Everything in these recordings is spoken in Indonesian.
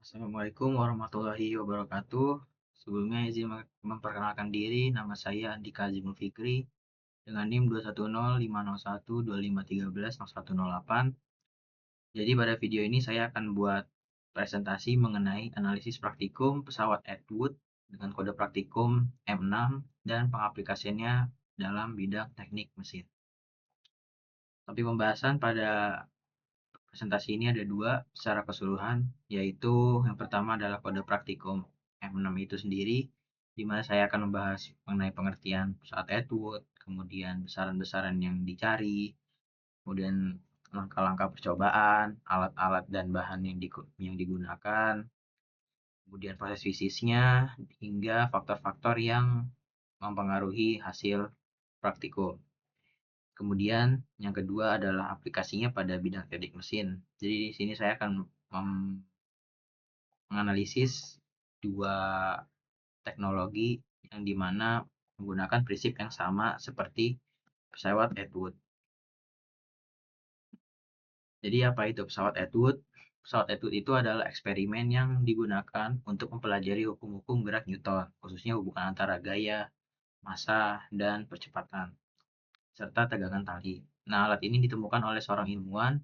Assalamualaikum warahmatullahi wabarakatuh. Sebelumnya izin memperkenalkan diri, nama saya Andika Azimul Fikri dengan NIM 210501253110108. Jadi pada video ini saya akan buat presentasi mengenai analisis praktikum pesawat Atwood dengan kode praktikum M6 dan pengaplikasiannya dalam bidang teknik mesin. Topik pembahasan pada presentasi ini ada dua secara keseluruhan, yaitu yang pertama adalah kode praktikum M6 itu sendiri, di mana saya akan membahas mengenai pengertian pesawat Atwood, kemudian besaran-besaran yang dicari, kemudian langkah-langkah percobaan, alat-alat dan bahan yang digunakan, kemudian proses fisiknya, hingga faktor-faktor yang mempengaruhi hasil praktikum. Kemudian yang kedua adalah aplikasinya pada bidang teknik mesin. Jadi di sini saya akan menganalisis dua teknologi yang dimana menggunakan prinsip yang sama seperti pesawat Atwood. Jadi apa itu pesawat Atwood? Pesawat Atwood itu adalah eksperimen yang digunakan untuk mempelajari hukum-hukum gerak Newton, khususnya hubungan antara gaya, massa, dan percepatan, serta tegangan tali. Nah, alat ini ditemukan oleh seorang ilmuwan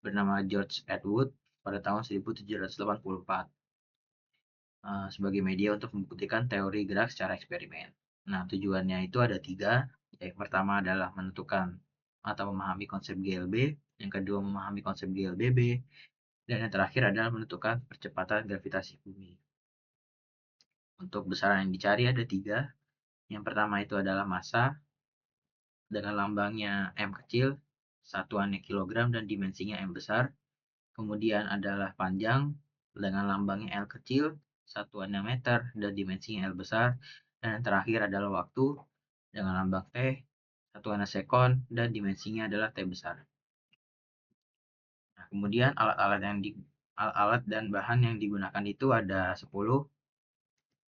bernama George Atwood pada tahun 1784 sebagai media untuk membuktikan teori gerak secara eksperimen. Nah, tujuannya itu ada tiga. Yang pertama adalah menentukan atau memahami konsep GLB, yang kedua memahami konsep GLBB, dan yang terakhir adalah menentukan percepatan gravitasi bumi. Untuk besaran yang dicari ada tiga. Yang pertama itu adalah massa dengan lambangnya M kecil, satuannya kilogram dan dimensinya M besar. Kemudian adalah panjang dengan lambangnya L kecil, satuannya meter dan dimensinya L besar. Dan yang terakhir adalah waktu dengan lambang T, satuannya sekon dan dimensinya adalah T besar. Nah, kemudian alat-alat dan bahan yang digunakan itu ada 10.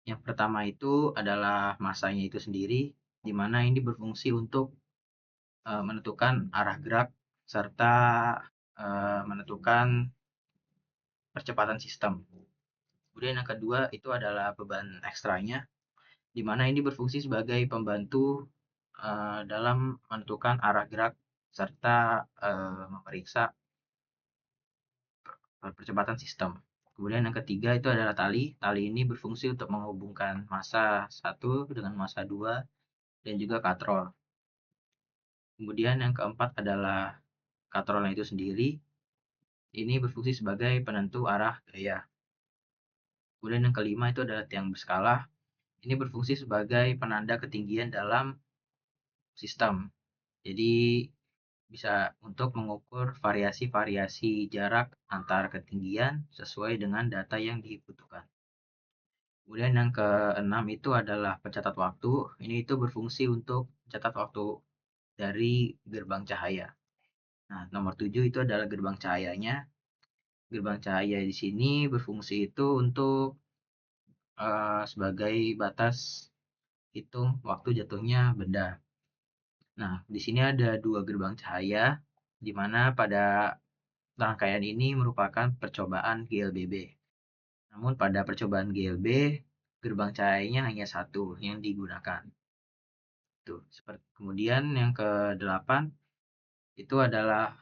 Yang pertama itu adalah massanya itu sendiri, di mana ini berfungsi untuk menentukan arah gerak serta menentukan percepatan sistem. Kemudian yang kedua itu adalah beban ekstranya, di mana ini berfungsi sebagai pembantu dalam menentukan arah gerak serta memeriksa percepatan sistem. Kemudian yang ketiga itu adalah tali. Tali ini berfungsi untuk menghubungkan massa 1 dengan massa 2 dan juga katrol. Kemudian yang keempat adalah katrolnya itu sendiri. Ini berfungsi sebagai penentu arah gaya. Kemudian yang kelima itu adalah tiang berskala. Ini berfungsi sebagai penanda ketinggian dalam sistem. Jadi bisa untuk mengukur variasi-variasi jarak antar ketinggian sesuai dengan data yang dibutuhkan. Kemudian yang keenam itu adalah pencatat waktu. Ini itu berfungsi untuk mencatat waktu dari gerbang cahaya. Nah, nomor 7 itu adalah gerbang cahayanya. Gerbang cahaya di sini berfungsi itu untuk sebagai batas hitung waktu jatuhnya benda. Nah, di sini ada dua gerbang cahaya, di mana pada rangkaian ini merupakan percobaan GLBB. Namun pada percobaan GLB, gerbang cahayanya hanya satu yang digunakan. Kemudian yang ke-8 itu adalah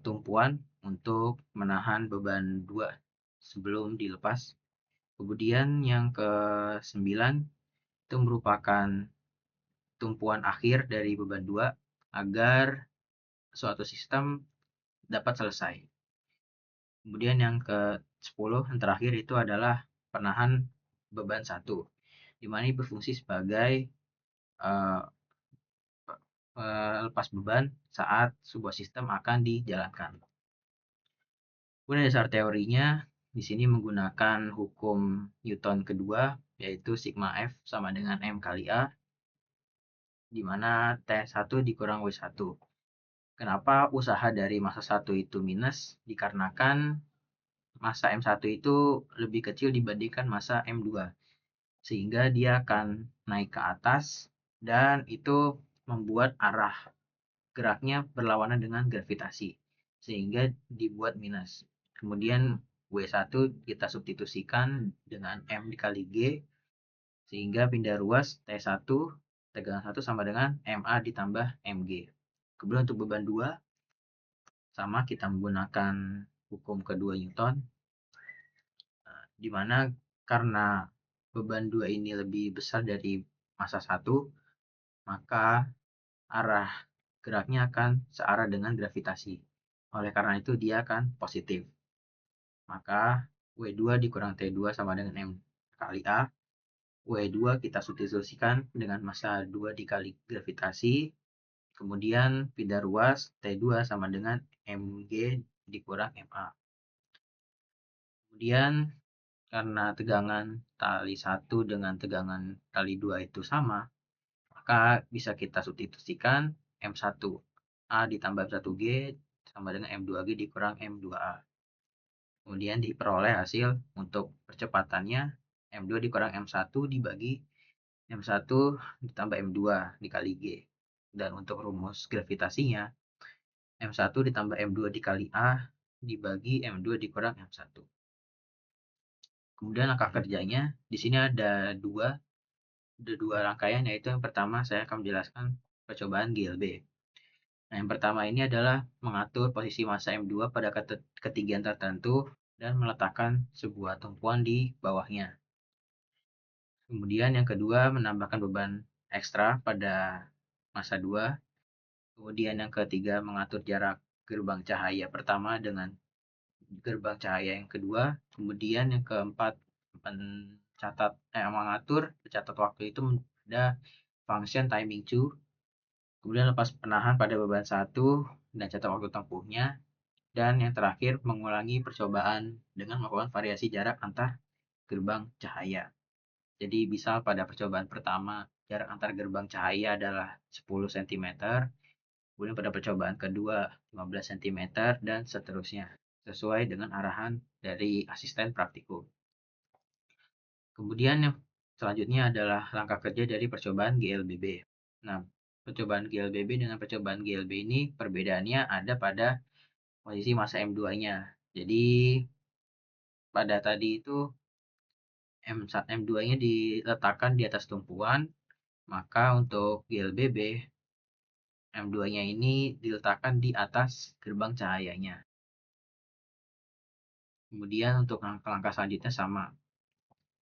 tumpuan untuk menahan beban 2 sebelum dilepas. Kemudian yang ke-9 itu merupakan tumpuan akhir dari beban 2 agar suatu sistem dapat selesai. Kemudian yang ke-10 yang terakhir itu adalah penahan beban 1, di mana ini berfungsi sebagai lepas beban saat sebuah sistem akan dijalankan. Kemudian dasar teorinya di sini menggunakan hukum Newton kedua, yaitu sigma F sama dengan M kali A, di mana T1 dikurang W1. Kenapa usaha dari massa 1 itu minus? Dikarenakan massa M1 itu lebih kecil dibandingkan massa M2. Sehingga dia akan naik ke atas dan itu membuat arah geraknya berlawanan dengan gravitasi. Sehingga dibuat minus. Kemudian W1 kita substitusikan dengan M dikali G, sehingga pindah ruas T1 tegangan 1 sama dengan MA ditambah MG. Kemudian untuk beban 2, sama kita menggunakan hukum kedua Newton, di mana karena beban 2 ini lebih besar dari massa 1, maka arah geraknya akan searah dengan gravitasi. Oleh karena itu dia akan positif. Maka W2 dikurang T2 sama dengan M kali A. W2 kita substitusikan dengan massa 2 dikali gravitasi. Kemudian pindah ruas T2 sama dengan Mg dikurang Ma. Kemudian karena tegangan tali 1 dengan tegangan tali 2 itu sama, maka bisa kita substitusikan M1 A ditambah M1G sama dengan M2G dikurang M2A. Kemudian diperoleh hasil untuk percepatannya M2 dikurang M1 dibagi M1 ditambah M2 dikali G. Dan untuk rumus gravitasinya, M1 ditambah M2 dikali A dibagi M2 dikurang M1. Kemudian langkah kerjanya, di sini ada dua rangkaian, yaitu yang pertama saya akan menjelaskan percobaan GLB. Nah, yang pertama ini adalah mengatur posisi massa M2 pada ketinggian tertentu dan meletakkan sebuah tumpuan di bawahnya. Kemudian yang kedua, menambahkan beban ekstra pada massa 2. Kemudian yang ketiga, mengatur jarak gerbang cahaya pertama dengan gerbang cahaya yang kedua. Kemudian yang keempat, mengatur pencatat waktu itu pada function timing 2. Kemudian lepas penahan pada beban 1 dan catat waktu tempuhnya. Dan yang terakhir, mengulangi percobaan dengan melakukan variasi jarak antar gerbang cahaya. Jadi misal pada percobaan pertama, jarak antar gerbang cahaya adalah 10 cm. Kemudian pada percobaan kedua 15 cm dan seterusnya, sesuai dengan arahan dari asisten praktikum. Kemudian yang selanjutnya adalah langkah kerja dari percobaan GLBB. Nah, percobaan GLBB dengan percobaan GLB ini perbedaannya ada pada posisi massa M2-nya. Jadi pada tadi itu M2-nya diletakkan di atas tumpuan, maka untuk GLBB M2-nya ini diletakkan di atas gerbang cahayanya. Kemudian untuk langkah selanjutnya sama,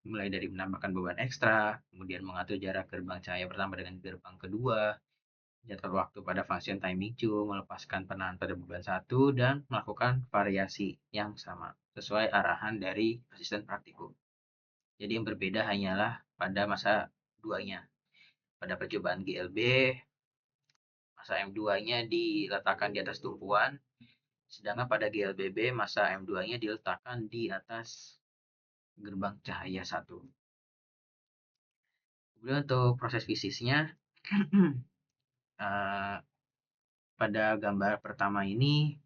mulai dari menambahkan beban ekstra, kemudian mengatur jarak gerbang cahaya pertama dengan gerbang kedua, jadwal waktu pada function timing 2, melepaskan penahan pada beban 1, dan melakukan variasi yang sama, sesuai arahan dari asisten praktikum. Jadi yang berbeda hanyalah pada massa 2-nya. Pada percobaan GLB, massa M2-nya diletakkan di atas tumpuan, sedangkan pada GLBB massa M2-nya diletakkan di atas gerbang cahaya 1. Kemudian untuk proses fisiknya, pada gambar pertama ini,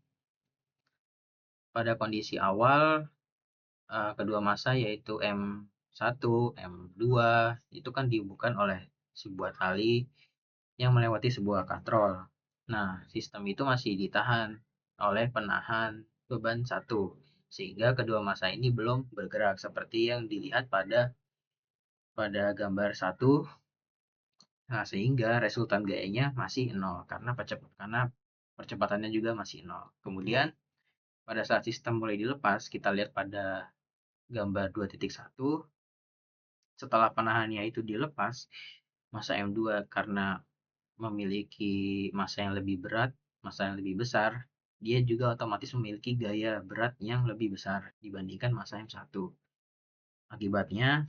pada kondisi awal, kedua massa yaitu M1, M2 itu kan dihubungkan oleh sebuah tali yang melewati sebuah katrol. Nah, sistem itu masih ditahan oleh penahan beban 1, sehingga kedua massa ini belum bergerak seperti yang dilihat pada gambar 1. Nah, sehingga resultan gayanya masih 0 karena percepatannya juga masih 0. Kemudian pada saat sistem mulai dilepas, kita lihat pada gambar 2.1, setelah penahannya itu dilepas, massa M2 karena memiliki massa yang lebih berat, massa yang lebih besar, dia juga otomatis memiliki gaya berat yang lebih besar dibandingkan massa M1. Akibatnya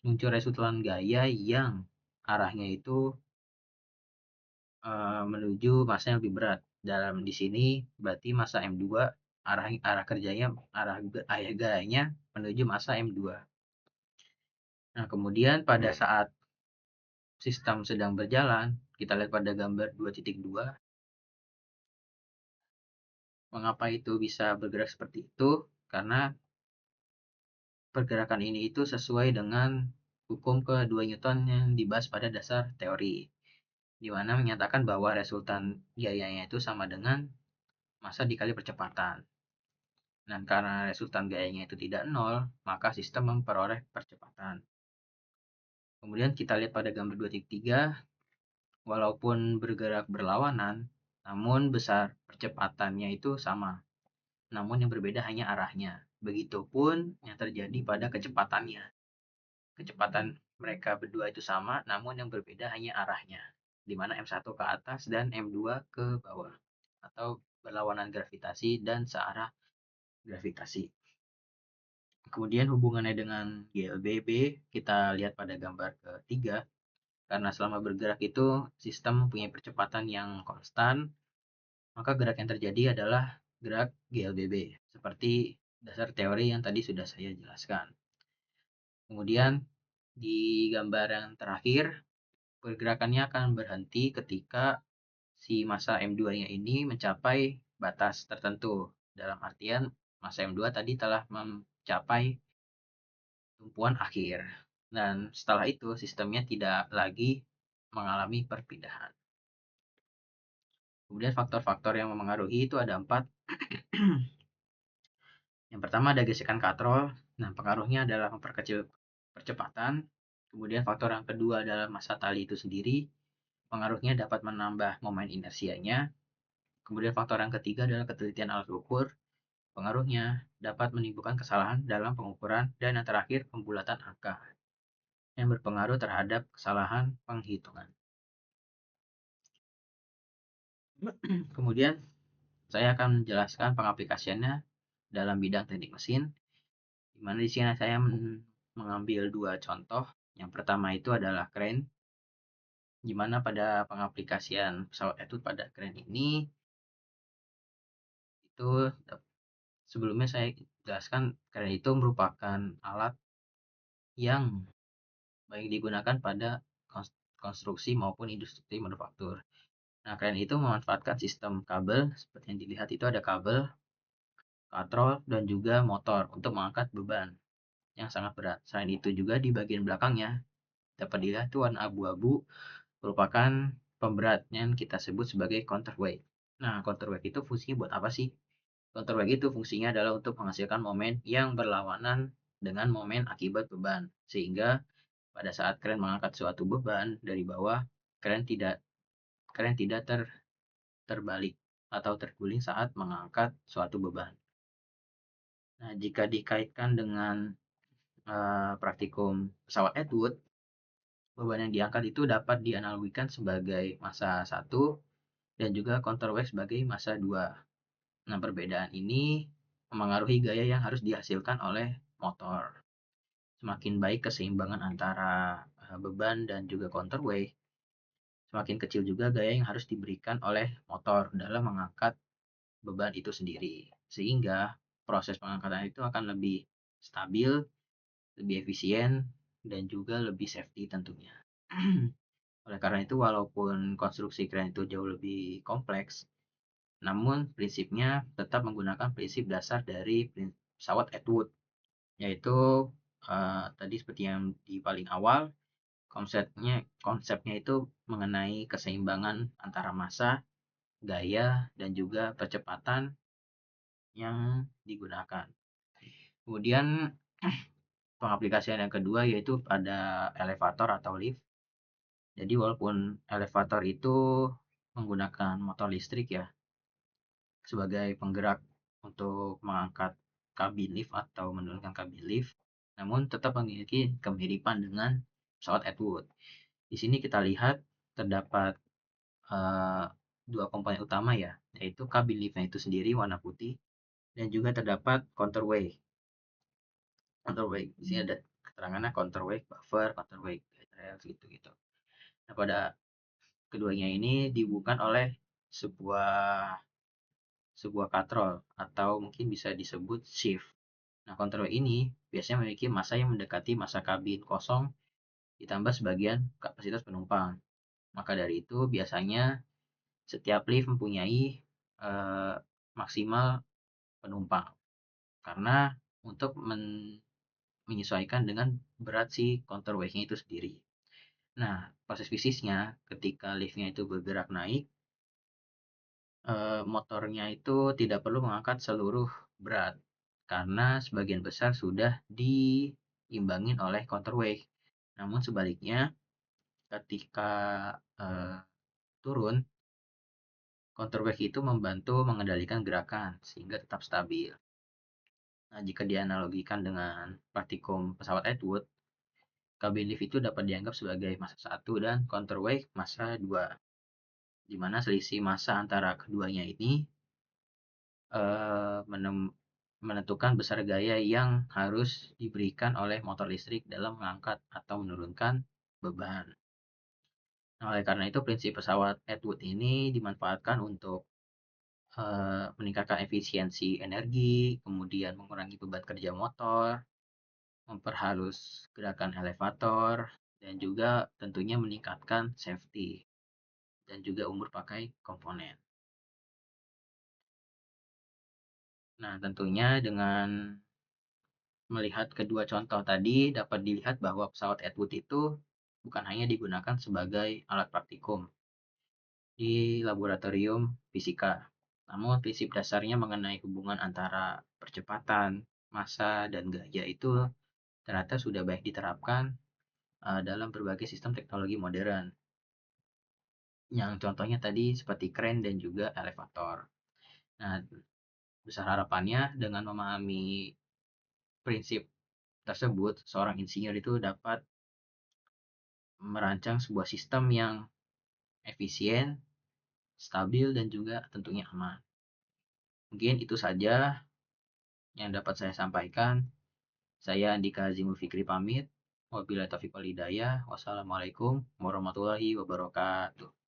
muncul resultan gaya yang arahnya itu menuju massa yang lebih berat. Dalam di sini berarti massa M2 arah kerjanya, gayanya menuju massa M2. Nah, kemudian pada saat sistem sedang berjalan, kita lihat pada gambar 2.2, mengapa itu bisa bergerak seperti itu? Karena pergerakan ini itu sesuai dengan hukum kedua Newton yang dibahas pada dasar teori, di mana menyatakan bahwa resultan gayanya itu sama dengan massa dikali percepatan. Dan karena resultan gayanya itu tidak nol, maka sistem memperoleh percepatan. Kemudian kita lihat pada gambar 2.3, walaupun bergerak berlawanan, namun besar percepatannya itu sama. Namun yang berbeda hanya arahnya. Begitupun yang terjadi pada kecepatannya. Kecepatan mereka berdua itu sama, namun yang berbeda hanya arahnya. Di mana M1 ke atas dan M2 ke bawah. Atau berlawanan gravitasi dan searah gravitasi. Kemudian hubungannya dengan GLBB kita lihat pada gambar ketiga. Karena selama bergerak itu sistem mempunyai percepatan yang konstan, maka gerak yang terjadi adalah gerak GLBB, seperti dasar teori yang tadi sudah saya jelaskan. Kemudian di gambar yang terakhir, pergerakannya akan berhenti ketika si massa M2-nya ini mencapai batas tertentu. Dalam artian massa M2 tadi telah mencapai tumpuan akhir. Dan setelah itu sistemnya tidak lagi mengalami perpindahan. Kemudian faktor-faktor yang memengaruhi itu ada 4. Yang pertama ada gesekan katrol. Nah, pengaruhnya adalah memperkecil percepatan. Kemudian faktor yang kedua adalah massa tali itu sendiri. Pengaruhnya dapat menambah momen inersianya. Kemudian faktor yang ketiga adalah ketelitian alat ukur. Pengaruhnya dapat menimbulkan kesalahan dalam pengukuran. Dan yang terakhir, pembulatan angka yang berpengaruh terhadap kesalahan penghitungan. Kemudian saya akan menjelaskan pengaplikasiannya dalam bidang teknik mesin, di mana di sini saya mengambil 2 contoh. Yang pertama itu adalah crane, di mana pada pengaplikasian pesawat Etihad pada crane ini itu sebelumnya saya jelaskan crane itu merupakan alat yang baik digunakan pada konstruksi maupun industri manufaktur. Nah, crane itu memanfaatkan sistem kabel seperti yang dilihat itu ada kabel, katrol, dan juga motor untuk mengangkat beban yang sangat berat. Selain itu juga di bagian belakangnya dapat dilihat itu warna abu-abu merupakan pemberat yang kita sebut sebagai counterweight. Nah, counterweight itu fungsinya buat apa sih? Counterweight itu fungsinya adalah untuk menghasilkan momen yang berlawanan dengan momen akibat beban. Sehingga pada saat kren mengangkat suatu beban dari bawah, kren tidak terbalik atau terguling saat mengangkat suatu beban. Nah, jika dikaitkan dengan praktikum pesawat Atwood, beban yang diangkat itu dapat dianalogikan sebagai massa 1 dan juga counterweight sebagai massa 2. Nah, perbedaan ini memengaruhi gaya yang harus dihasilkan oleh motor. Semakin baik keseimbangan antara beban dan juga counterweight, semakin kecil juga gaya yang harus diberikan oleh motor dalam mengangkat beban itu sendiri. Sehingga proses pengangkatan itu akan lebih stabil, lebih efisien, dan juga lebih safety tentunya. Oleh karena itu, walaupun konstruksi kren itu jauh lebih kompleks, namun prinsipnya tetap menggunakan prinsip dasar dari pesawat Atwood, yaitu tadi seperti yang di paling awal, konsepnya itu mengenai keseimbangan antara massa, gaya, dan juga percepatan yang digunakan. Kemudian pengaplikasian yang kedua yaitu pada elevator atau lift. Jadi walaupun elevator itu menggunakan motor listrik ya sebagai penggerak untuk mengangkat kabin lift atau menurunkan kabin lift, namun tetap memiliki kemiripan dengan pesawat Atwood. Di sini kita lihat terdapat dua komponen utama ya, yaitu kabin liftnya itu sendiri warna putih dan juga terdapat counterweight. Di sini ada keterangannya counterweight buffer, counterweight rail gitu-gitu. Nah, pada keduanya ini dihubungkan oleh sebuah katrol atau mungkin bisa disebut shift. Nah, counterweight ini biasanya memiliki massa yang mendekati massa kabin kosong ditambah sebagian kapasitas penumpang. Maka dari itu biasanya setiap lift mempunyai maksimal penumpang karena untuk menyesuaikan dengan berat si counterweight-nya itu sendiri. Nah, proses fisiknya ketika liftnya itu bergerak naik, motornya itu tidak perlu mengangkat seluruh berat. karena sebagian besar sudah diimbangin oleh counterweight. Namun sebaliknya, ketika turun, counterweight itu membantu mengendalikan gerakan sehingga tetap stabil. Nah, jika dianalogikan dengan praktikum pesawat Atwood, cabin lift itu dapat dianggap sebagai massa 1 dan counterweight massa 2, di mana selisih massa antara keduanya ini eh, menentukan besar gaya yang harus diberikan oleh motor listrik dalam mengangkat atau menurunkan beban. Nah, oleh karena itu prinsip pesawat Atwood ini dimanfaatkan untuk meningkatkan efisiensi energi, kemudian mengurangi beban kerja motor, memperhalus gerakan elevator, dan juga tentunya meningkatkan safety dan juga umur pakai komponen. Nah, tentunya dengan melihat kedua contoh tadi dapat dilihat bahwa pesawat Atwood itu bukan hanya digunakan sebagai alat praktikum di laboratorium fisika, namun prinsip dasarnya mengenai hubungan antara percepatan, massa, dan gaya itu ternyata sudah baik diterapkan dalam berbagai sistem teknologi modern. Yang contohnya tadi seperti kren dan juga elevator. Nah, besar harapannya dengan memahami prinsip tersebut, seorang insinyur itu dapat merancang sebuah sistem yang efisien, stabil, dan juga tentunya aman. Mungkin itu saja yang dapat saya sampaikan. Saya Andika Azimul Fikri pamit. Wabillahi taufiq wal hidayah. Wassalamualaikum warahmatullahi wabarakatuh.